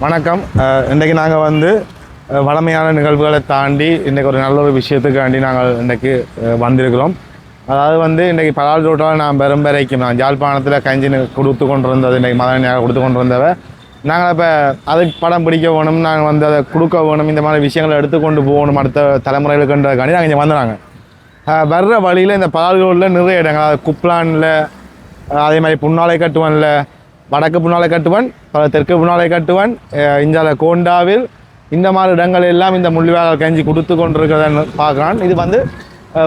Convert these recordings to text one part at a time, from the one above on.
வணக்கம். இன்றைக்கு நாங்கள் வந்து வளமையான நிகழ்வுகளை தாண்டி இன்றைக்கு ஒரு நல்ல ஒரு விஷயத்துக்காண்டி நாங்கள் இன்றைக்கு வந்திருக்கிறோம். அதாவது வந்து இன்றைக்கி பலால் ரோட்டால் நான் பெரும்பரைக்கும் நான் ஜாழ்ப்பாணத்தில் கஞ்சி கொடுத்து கொண்டு இருந்தது, இன்றைக்கி மதனியாக கொடுத்து கொண்டு இருந்தவ நாங்கள் இப்போ அதுக்கு படம் பிடிக்க வேணும், நாங்கள் வந்து அதை கொடுக்க வேணும், இந்த மாதிரி விஷயங்களை எடுத்துக்கொண்டு போகணும் அடுத்த தலைமுறைகளுக்குன்றதுக்காண்டி நாங்கள் இங்கே வந்துடுறாங்க. வர்ற வழியில் இந்த பலால் ரோட்டில் நிறைய இடங்கள், அதாவது குப்லானில், அதே மாதிரி புன்னாலை கட்டுவனில், வடக்கு புன்னாலை கட்டுவன், தெற்கு புன்னாலை கட்டுவன், இஞ்சால கோண்டாவில், இந்த மாதிரி இடங்கள் எல்லாம் இந்த முள்ளிவாய்க்கால் கஞ்சி கொடுத்து கொண்டிருக்கிறத பார்க்குறான். இது வந்து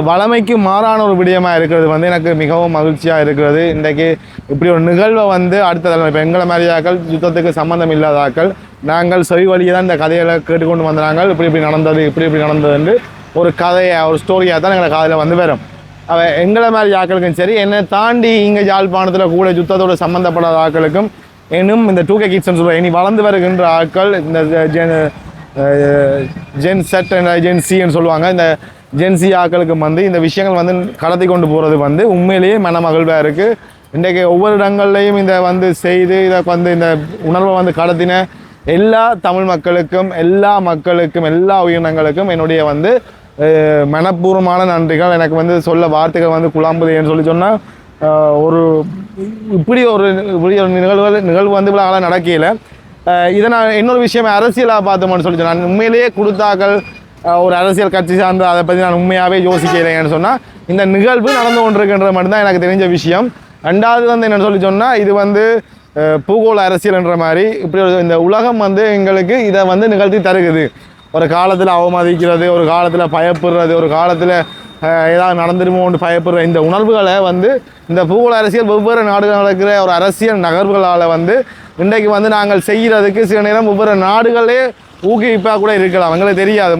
வளமைக்கு மாறான ஒரு விடயமாக இருக்கிறது வந்து எனக்கு மிகவும் மகிழ்ச்சியாக இருக்கிறது. இன்றைக்கு இப்படி ஒரு நிகழ்வை வந்து அடுத்த தலைமை இப்போ எங்களை மாதிரியாக்கள் யுத்தத்துக்கு சம்மந்தம் இல்லாதாக்கள் நாங்கள் செவி வழியை தான் இந்த கதைகளை கேட்டுக்கொண்டு வந்தாங்க. இப்படி இப்படி நடந்தது, இப்படி நடந்ததுன்னு ஒரு கதையை, ஒரு ஸ்டோரியாக தான் எங்களை காதில் வந்து வரும். எங்களை மாதிரி ஆக்களுக்கும் சரி, என்னை தாண்டி இங்கே யாழ்ப்பாணத்தில் கூட யுத்தத்தோடு சம்மந்தப்படாத ஆக்களுக்கும் இன்னும் இந்த 2K கிட்ஸ்ன்னு சொல்லுவாங்க, இனி வளர்ந்து வருகின்ற ஆட்கள், இந்த ஜென் செட் ஜென் சின்னு சொல்லுவாங்க, இந்த ஜென்சி ஆக்களுக்கும் வந்து இந்த விஷயங்கள் வந்து கடத்தி கொண்டு போகிறது வந்து உண்மையிலேயே மனமகிழ்வாக இருக்குது. இன்றைக்கு ஒவ்வொரு இடங்கள்லையும் இதை வந்து செய்து இதை வந்து இந்த உணர்வை வந்து கடத்தின எல்லா தமிழ் மக்களுக்கும், எல்லா மக்களுக்கும், எல்லா உயிரினங்களுக்கும் என்னுடைய வந்து மனப்பூர்வமான நன்றிகள். எனக்கு வந்து சொல்ல வார்த்தைகள் வந்து குழாம்புதைன்னு சொன்னால் ஒரு இப்படி ஒரு நிகழ்வு வந்து இவ்வளோ நடக்கையில் இதை நான் இன்னொரு விஷயம் அரசியலாக பார்த்தோம்னு சொல்லி நான் உண்மையிலேயே கொடுத்தாக்கள் ஒரு அரசியல் கட்சி சார்ந்து அதை பற்றி நான் உண்மையாகவே யோசிக்கிறேன்னு சொன்னால் இந்த நிகழ்வு நடந்து கொண்டிருக்கின்றது மட்டும்தான் எனக்கு தெரிஞ்ச விஷயம். ரெண்டாவது வந்து என்னென்னு சொல்லி சொன்னால் இது வந்து பூகோள அரசியல்ன்ற மாதிரி இப்படி இந்த உலகம் வந்து எங்களுக்கு இதை வந்து நிகழ்த்தி தருகுது. ஒரு காலத்தில் அவமதிக்கிறது, ஒரு காலத்தில் பயப்படுறது, ஒரு காலத்தில் ஏதாவது நடந்துருமோன்னு பயப்படுற இந்த உணர்வுகளை வந்து இந்த பூகோள அரசியல் வெவ்வேறு நாடுகள் நடக்கிற ஒரு அரசியல் நகர்வுகளால் வந்து இன்றைக்கு வந்து நாங்கள் செய்கிறதுக்கு சில நேரம் ஒவ்வொரு நாடுகளே ஊக்குவிப்பாக கூட இருக்கலாம். எங்களுக்கு தெரியாது,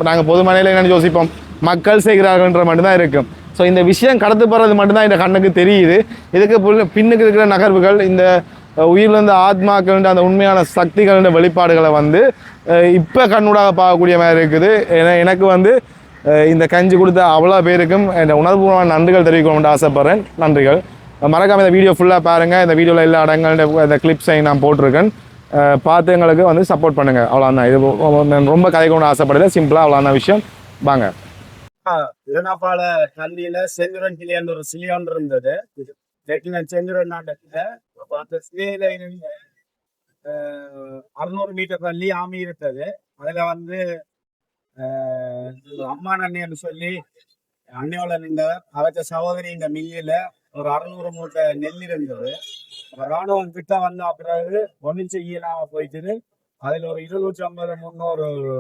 நாங்கள் பொதுமனையில் என்னென்னு யோசிப்போம், மக்கள் செய்கிறார்கள்ன்ற மட்டும்தான் இருக்கும். ஸோ இந்த விஷயம் கடத்து போகிறது மட்டும்தான் இந்த கண்ணுக்கு தெரியுது. இதுக்கு பின்னுக்கு இருக்கிற நகர்வுகள், இந்த உயிரிழந்த ஆத்மாக்கள், அந்த உண்மையான சக்திகளின் வெளிப்பாடுகளை வந்து இப்போ கண்ணூடாக பார்க்கக்கூடிய மாதிரி இருக்குது. எனக்கு வந்து இந்த கஞ்சி கொடுத்த அவ்வளோ பேருக்கும் இந்த உணர்வுபூர்வமான நன்றிகள் தெரிவிக்கணும்னு ஆசைப்பட்றேன். நன்றிகள். மறக்காமல் இந்த வீடியோ ஃபுல்லாக பாருங்கள். இந்த வீடியோவில் எல்லா இடங்களுடைய இந்த கிளிப்ஸை நான் போட்டிருக்கேன், பார்த்து எங்களுக்கு வந்து சப்போர்ட் பண்ணுங்கள். அவ்வளோதான். இது ரொம்ப கதைக்கணும்னு ஆசைப்படுறது, சிம்பிளாக அவ்வளோதான் விஷயம். வாங்க. திருநாப்பால கல்வியில செங்குரன் கிளியான் ஒரு சிலியான் இருந்தது. செங்குரன் நாட்டத்துல அந்த சிலையில 600 மீட்டர் தள்ளி ஆமி இருந்தது. அதுல வந்து அம்மா நன்னின்னு சொல்லி அன்னையோட நின்றவர், அவற்ற சகோதரி இந்த மில்லியில ஒரு 600 மூட்டை நெல் இருந்தது. ராணுவம் கிட்ட வந்த பிறகு ஒன்றும் செய்யலாம போயிட்டு அதுல ஒரு 250-300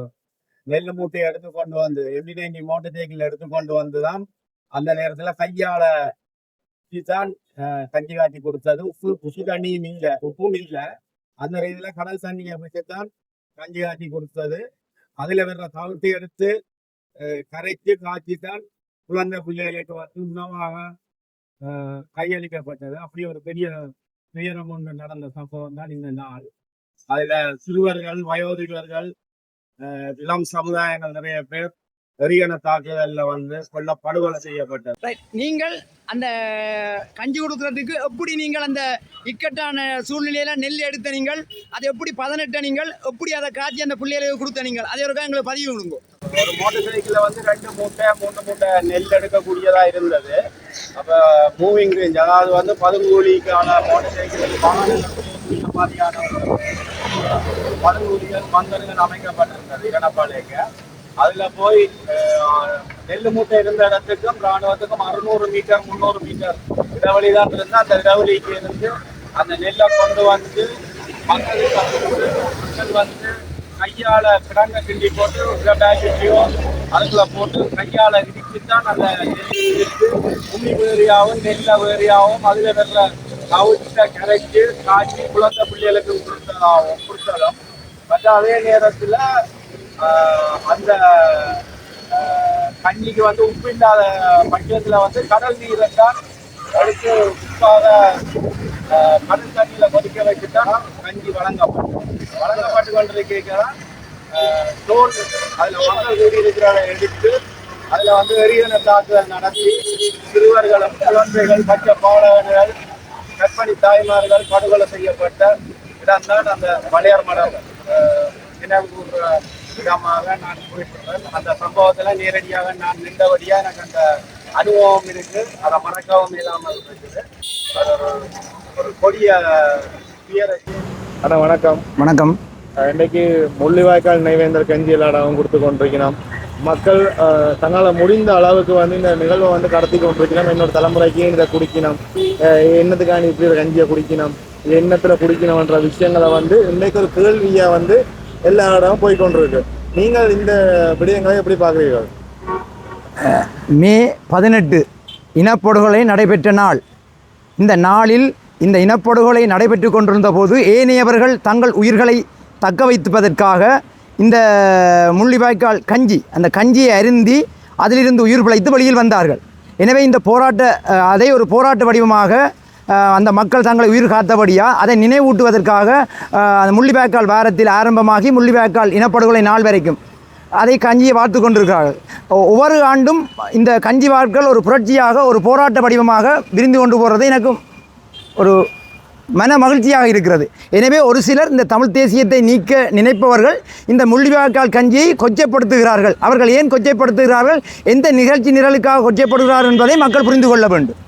நெல் மூட்டையை எடுத்து கொண்டு வந்து எம்டி மோட்டர் சைக்கிள் எடுத்து கொண்டு வந்துதான் அந்த நேரத்துல கையால தான் கஞ்சி காட்டி கொடுத்தது. உப்பு தண்ணியும் இல்லை, உப்பும் இல்லை. அந்த ரீதியில கடல் தண்ணியை வச்சுத்தான் கஞ்சி காட்டி கொடுத்தது. அதுல வர்ற தளத்தை எடுத்து கரைத்து காய்ச்சித்தான் குழந்தை பிள்ளைகளுக்கு வந்து உணவாக கையளிக்கப்பட்டது. அப்படி ஒரு பெரிய துயரம் ஒன்று நடந்த சம்பவம் தான் இந்த நாள். அதுல சிறுவர்கள், வயோதிகர்கள், இளம் சமுதாயங்கள் நிறைய பேர் வெறியன தாக்குதல்ல வந்து படுகொலை செய்யப்பட்டது. நீங்கள் அந்த கஞ்சி கொடுக்கறதுக்கு எப்படி நீங்கள் அந்த இக்கட்டான சூழ்நிலையில நெல் எடுத்த நீங்கள் அதை எப்படி பதனிட்ட நீங்கள் எப்படி அதை காய்ச்சி அந்த பிள்ளைகளுக்கு கொடுத்த நீங்கள் அதை ஒரு எங்களுக்கு பதிவு கொடுங்க. ஒரு மோட்டர் சைக்கிள்ல வந்து 2 மூட்டை 3 மூட்டை நெல் எடுக்கக்கூடியதா இருந்தது. அப்ப மூவிங் ரேஞ்ச், அதாவது வந்து பதுங்கூலிக்கான மோட்டர் சைக்கிள் மாதிரியான பதுங்கூலிகள் மந்தர்கள் அமைக்கப்பட்டிருந்தது இரணப்பாளையங்க. அதுல போய் நெல் மூட்டை இருந்த இடத்துக்கும் ராணுவத்துக்கும் 600 மீட்டர் 300 மீட்டர் இடைவெளிதான் இருந்து அந்த இடைவெளிக்கு இருந்து அந்த நெல்லை கொண்டு வந்து மக்கள் வந்து கையால கிடங்க கிண்டி போட்டு பேக்கெட்டையோ அதுக்குள்ள போட்டு கையால இடிச்சுதான் அந்த உமி வேறியாவும் நெல்ல வேறியாவும் அதுல வர்ற கவுச்ச கரைச்சு காய்ச்சி குழந்தை பிள்ளைகளுக்கு கொடுத்ததும் மற்ற அதே நேரத்துல அந்த கஞ்சிக்கு வந்து உப்பு இல்லாத பட்சத்துல வந்து கடல் நீரை தான் எடுத்து உப்பாக கடல் தண்ணியில கொதிக்க வச்சுதான் கஞ்சி வழங்கப்பட்டு கொண்டிருக்கிறதான் தோல் அதுல மக்கள் கூடியிருக்கிறத எடுத்து அதுல வந்து வெறியன தாக்குதல் நடத்தி சிறுவர்களும் குழந்தைகள், பச்சை பாலகர்கள், கற்பணி தாய்மார்கள் படுகொலை செய்யப்பட்ட இடம்தான் அந்த மலையார் மடம். நினைவு கூறுற விதமாக நான் குறிப்பிடுறேன். அந்த சம்பவத்துல நேரடியாக நான் நின்றபடியா எனக்கு அந்த அனுபவம் இருக்கு. அதை மறக்கவும் இல்லாமல் இருக்குது. அது ஒரு கொடிய துயர. அண்ணா வணக்கம். வணக்கம். இன்றைக்கு முள்ளிவாய்க்கால் நினைவேந்தல் கஞ்சி எல்லாடம் கொடுத்து கொண்டிருக்கிறோம். மக்கள் தங்களால் முடிந்த அளவுக்கு வந்து இந்த நிகழ்வை வந்து கடத்தி கொண்டிருக்கணும். இன்னொரு தலைமுறைக்கு இதை குடிக்கணும், என்னத்துக்கான இப்படி கஞ்சியை குடிக்கணும், எண்ணத்தில் குடிக்கணும்ன்ற விஷயங்களை வந்து இன்றைக்கு ஒரு கேள்வியாக வந்து எல்லா இடமும் போய்கொண்டிருக்கு. நீங்கள் இந்த விடயங்களை எப்படி பார்க்குறீர்கள்? மே 18 இனப்படுகொலை நடைபெற்ற நாள். இந்த நாளில் இந்த இனப்படுகொலை நடைபெற்று கொண்டிருந்த போது ஏனையவர்கள் தங்கள் உயிர்களை தக்க வைப்பதற்காக இந்த முள்ளிவாய்க்கால் கஞ்சி, அந்த கஞ்சியை அருந்தி அதிலிருந்து உயிர் பிழைத்து வெளியில் வந்தார்கள். எனவே இந்த அதை ஒரு போராட்ட வடிவமாக அந்த மக்கள் தங்களை உயிர் காத்தபடியாக அதை நினைவூட்டுவதற்காக அந்த முள்ளிவாய்க்கால் வாரத்தில் ஆரம்பமாகி முள்ளிவாய்க்கால் இனப்படுகொலை நாள் வரைக்கும் அதை கஞ்சியை பார்த்து கொண்டிருக்கிறார்கள். ஒவ்வொரு ஆண்டும் இந்த கஞ்சி வாட்கள் ஒரு புரட்சியாக, ஒரு போராட்ட வடிவமாக விரிந்து கொண்டு போகிறது எனக்கும் ஒரு மன மகிழ்ச்சியாக இருக்கிறது. எனவே ஒரு சிலர் இந்த தமிழ் தேசியத்தை நீக்க நினைப்பவர்கள் இந்த முள்ளிவாய்க்கால் கஞ்சியை கொச்சைப்படுத்துகிறார்கள். அவர்கள் ஏன் கொச்சைப்படுத்துகிறார்கள், எந்த நிகழ்ச்சி நிரலுக்காக கொச்சைப்படுகிறார்கள் என்பதை மக்கள் புரிந்து கொள்ள வேண்டும்.